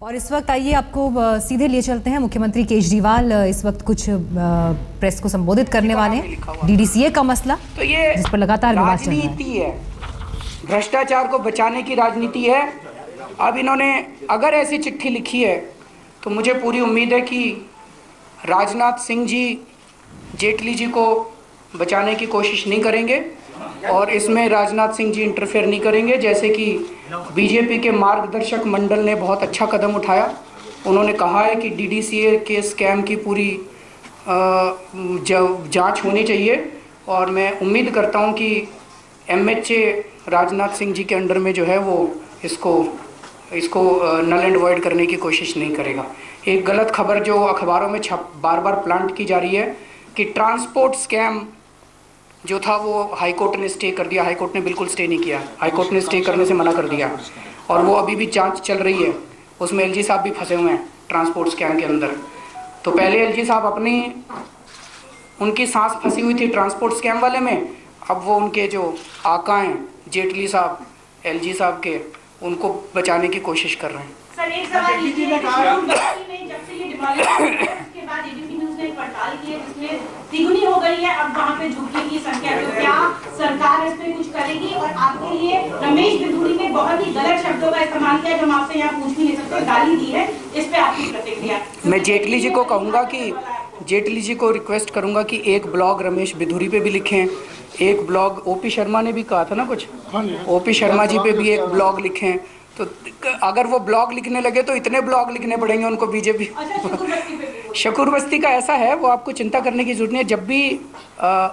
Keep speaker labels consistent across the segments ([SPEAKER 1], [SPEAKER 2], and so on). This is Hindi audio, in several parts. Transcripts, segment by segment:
[SPEAKER 1] और इस वक्त आइए आपको सीधे लिए चलते हैं। मुख्यमंत्री केजरीवाल इस वक्त कुछ प्रेस को संबोधित करने वाले हैं। डीडीसीए का मसला
[SPEAKER 2] तो ये
[SPEAKER 1] जिस पर लगातार विवाद चल रहा
[SPEAKER 2] राजनीति है, भ्रष्टाचार को बचाने की राजनीति है। अब इन्होंने अगर ऐसी चिट्ठी लिखी है तो मुझे पूरी उम्मीद है कि राजनाथ सिंह जी जेटली जी को बचाने की कोशिश नहीं करेंगे और इसमें राजनाथ सिंह जी इंटरफेयर नहीं करेंगे। जैसे कि बीजेपी के मार्गदर्शक मंडल ने बहुत अच्छा कदम उठाया। उन्होंने कहा है कि डीडीसीए के स्कैम की पूरी जांच होनी चाहिए और मैं उम्मीद करता हूं कि एमएचए राजनाथ सिंह जी के अंडर में जो है वो इसको नल एंड वॉइड करने की कोशिश नहीं करेगा। एक गलत खबर जो अखबारों में बार बार प्लांट की जा रही है कि ट्रांसपोर्ट स्कैम जो था वो हाईकोर्ट ने स्टे कर दिया। हाईकोर्ट ने बिल्कुल स्टे नहीं किया, हाईकोर्ट ने स्टे करने से मना कर दिया और वो अभी भी जांच चल रही है। उसमें एलजी साहब भी फंसे हुए हैं ट्रांसपोर्ट स्कैम के अंदर। तो पहले एलजी साहब उनकी सांस फंसी हुई थी ट्रांसपोर्ट स्कैम वाले में, अब वो उनके जो आका हैं जेटली साहब एलजी साहब के, उनको बचाने की कोशिश कर रहे हैं।
[SPEAKER 3] सर एक सवाल ये है कि जब से ये डिमोलिश हुआ है उसके बाद एबीपी न्यूज़ ने एक पड़ताल की है जिसमें तिगुनी हो गई है अब वहाँ पे झुकने की संख्या। तो क्या सरकार इस पे कुछ करेगी? और आपके लिए रमेश बिधूड़ी ने बहुत ही गलत शब्दों का इस्तेमाल किया जो हम आपसे यहाँ पूछ भी नहीं सकते, गाली दी है, इस पे आपकी प्रतिक्रिया?
[SPEAKER 2] मैं जेटली जी को कहूँगा कि जेटली जी को रिक्वेस्ट करूँगा कि एक ब्लॉग रमेश बिधूरी पे भी लिखें, एक ब्लॉग ओपी शर्मा ने भी कहा था ना कुछ, ओपी शर्मा जी पे भी एक ब्लॉग लिखें। तो अगर वो ब्लॉग लिखने लगे तो इतने ब्लॉग लिखने पड़ेंगे उनको बीजेपी। शकूर बस्ती का ऐसा है, वो आपको चिंता करने की जरूरत नहीं है। जब भी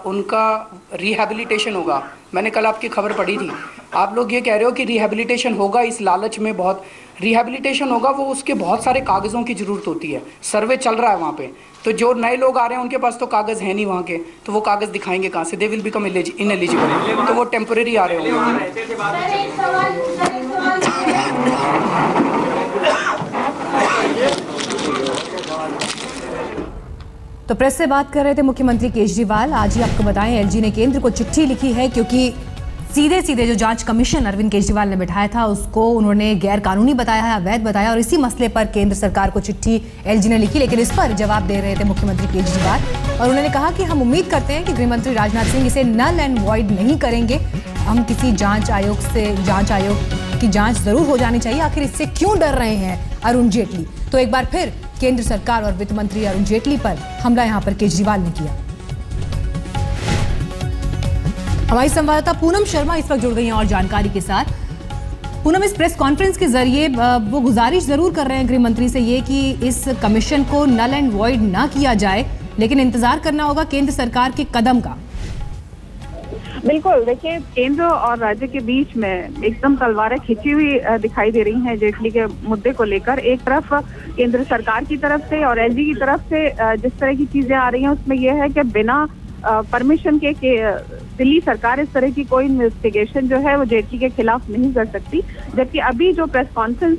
[SPEAKER 2] उनका रिहैबिलिटेशन होगा, मैंने कल आपकी खबर पढ़ी थी, आप लोग ये कह रहे हो कि रिहैबिलिटेशन होगा, इस लालच में बहुत रिहैबिलिटेशन होगा, वो उसके बहुत सारे कागज़ों की ज़रूरत होती है। सर्वे चल रहा है वहाँ पे, तो जो नए लोग आ रहे हैं उनके पास तो कागज़ है नहीं वहाँ के, तो वो कागज़ दिखाएंगे कहाँ से? दे विल बिकम इनएलिजिबल, तो वो टेम्परेरी आ रहे होंगे।
[SPEAKER 1] तो प्रेस से बात कर रहे थे मुख्यमंत्री केजरीवाल। आज ही आपको बताएं एलजी ने केंद्र को चिट्ठी लिखी है क्योंकि सीधे सीधे जो जांच कमीशन अरविंद केजरीवाल ने बिठाया था उसको उन्होंने गैर कानूनी बताया है, अवैध बताया, और इसी मसले पर केंद्र सरकार को चिट्ठी एलजी ने लिखी। लेकिन इस पर जवाब दे रहे थे मुख्यमंत्री केजरीवाल और उन्होंने कहा कि हम उम्मीद करते हैं कि गृहमंत्री राजनाथ सिंह इसे नल एंड वॉइड नहीं करेंगे। हम किसी जांच आयोग की जांच जरूर हो जानी चाहिए। आखिर इससे क्यों डर रहे हैं अरुण जेटली? तो एक बार फिर केंद्र सरकार और वित्त मंत्री अरुण जेटली पर हमला यहां पर केजरीवाल ने किया। हमारी संवाददाता पूनम शर्मा इस वक्त जुड़ गई हैं और जानकारी के साथ। पूनम, इस प्रेस कॉन्फ्रेंस के जरिए वो गुजारिश जरूर कर रहे हैं गृह मंत्री से ये कि इस कमीशन को नल एंड वॉइड ना किया जाए, लेकिन इंतजार करना होगा केंद्र सरकार के कदम का।
[SPEAKER 4] बिल्कुल, देखिए केंद्र और राज्य के बीच में एकदम तलवारें खिंची हुई दिखाई दे रही हैं जेटली के मुद्दे को लेकर। एक तरफ केंद्र सरकार की तरफ से और एलजी की तरफ से जिस तरह की चीजें आ रही हैं उसमें यह है कि बिना परमिशन के दिल्ली सरकार इस तरह की कोई इन्वेस्टिगेशन जो है वो जेटली के खिलाफ नहीं कर सकती। जबकि अभी जो प्रेस कॉन्फ्रेंस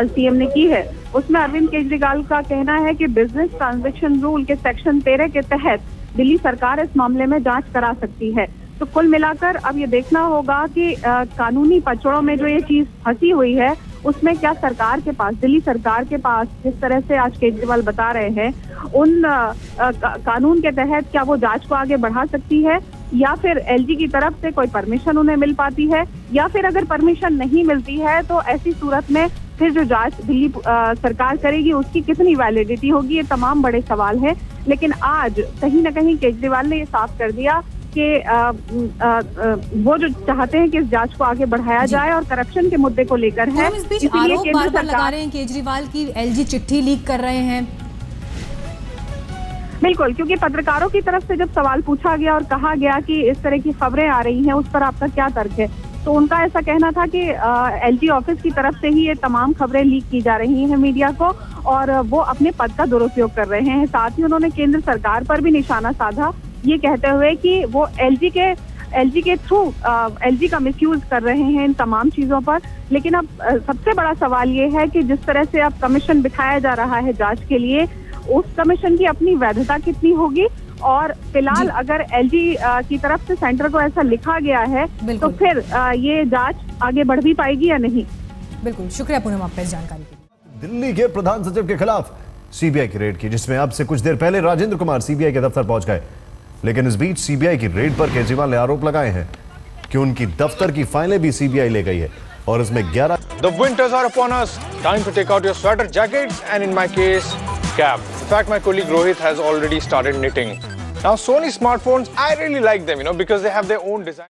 [SPEAKER 4] सीएम ने की है उसमें अरविंद केजरीवाल का कहना है कि बिजनेस ट्रांजैक्शन रूल के सेक्शन 13 के तहत दिल्ली सरकार इस मामले में जांच करा सकती है। तो कुल मिलाकर अब ये देखना होगा कि कानूनी पचड़ों में जो ये चीज फंसी हुई है उसमें क्या सरकार के पास, दिल्ली सरकार के पास, जिस तरह से आज केजरीवाल बता रहे हैं, उन कानून के तहत क्या वो जांच को आगे बढ़ा सकती है या फिर एलजी की तरफ से कोई परमिशन उन्हें मिल पाती है, या फिर अगर परमिशन नहीं मिलती है तो ऐसी सूरत में फिर जो जांच दिल्ली सरकार करेगी उसकी कितनी वैलिडिटी होगी? ये तमाम बड़े सवाल हैं। लेकिन आज कहीं ना कहीं केजरीवाल ने ये साफ कर दिया कि वो जो चाहते हैं कि इस जांच को आगे बढ़ाया जाए और करप्शन के मुद्दे को लेकर है।
[SPEAKER 1] इस बीच आरोप बार-बार लगा रहे हैं केजरीवाल की एलजी चिट्ठी लीक कर रहे हैं।
[SPEAKER 4] बिल्कुल, क्योंकि पत्रकारों की तरफ से जब सवाल पूछा गया और कहा गया कि इस तरह की खबरें आ रही हैं उस पर आपका क्या तर्क है, तो उनका ऐसा कहना था कि एलजी ऑफिस की तरफ से ही ये तमाम खबरें लीक की जा रही हैं मीडिया को और वो अपने पद का दुरुपयोग कर रहे हैं। साथ ही उन्होंने केंद्र सरकार पर भी निशाना साधा, ये कहते हुए कि वो एलजी के थ्रू एलजी का मिसयूज कर रहे हैं इन तमाम चीजों पर। लेकिन अब सबसे बड़ा सवाल ये है कि जिस तरह से अब कमीशन बिठाया जा रहा है जांच के लिए, उस कमीशन की अपनी वैधता कितनी होगी? और फिलहाल अगर एलजी की तरफ से सेंटर को ऐसा लिखा गया है तो फिर ये जांच आगे बढ़ भी पाएगी या नहीं?
[SPEAKER 1] बिल्कुल, शुक्रिया पूनम आपका इस जानकारी के लिए।
[SPEAKER 5] दिल्ली के प्रधान सचिव के खिलाफ सीबीआई की रेड की, जिसमें अब से कुछ देर पहले राजेंद्र कुमार सीबीआई के दफ्तर पहुंच गए। लेकिन इस बीच सीबीआई की रेड पर केजरीवाल ने आरोप लगाए हैं कि उनकी दफ्तर की फाइलें भी सीबीआई ले गई है और इसमें 11
[SPEAKER 6] The winters are upon us. Time to take out your sweater jackets and in my case, cap. In fact, my colleague Rohit has already started knitting. Now, Sony smartphones, I really like them, because they have their own design.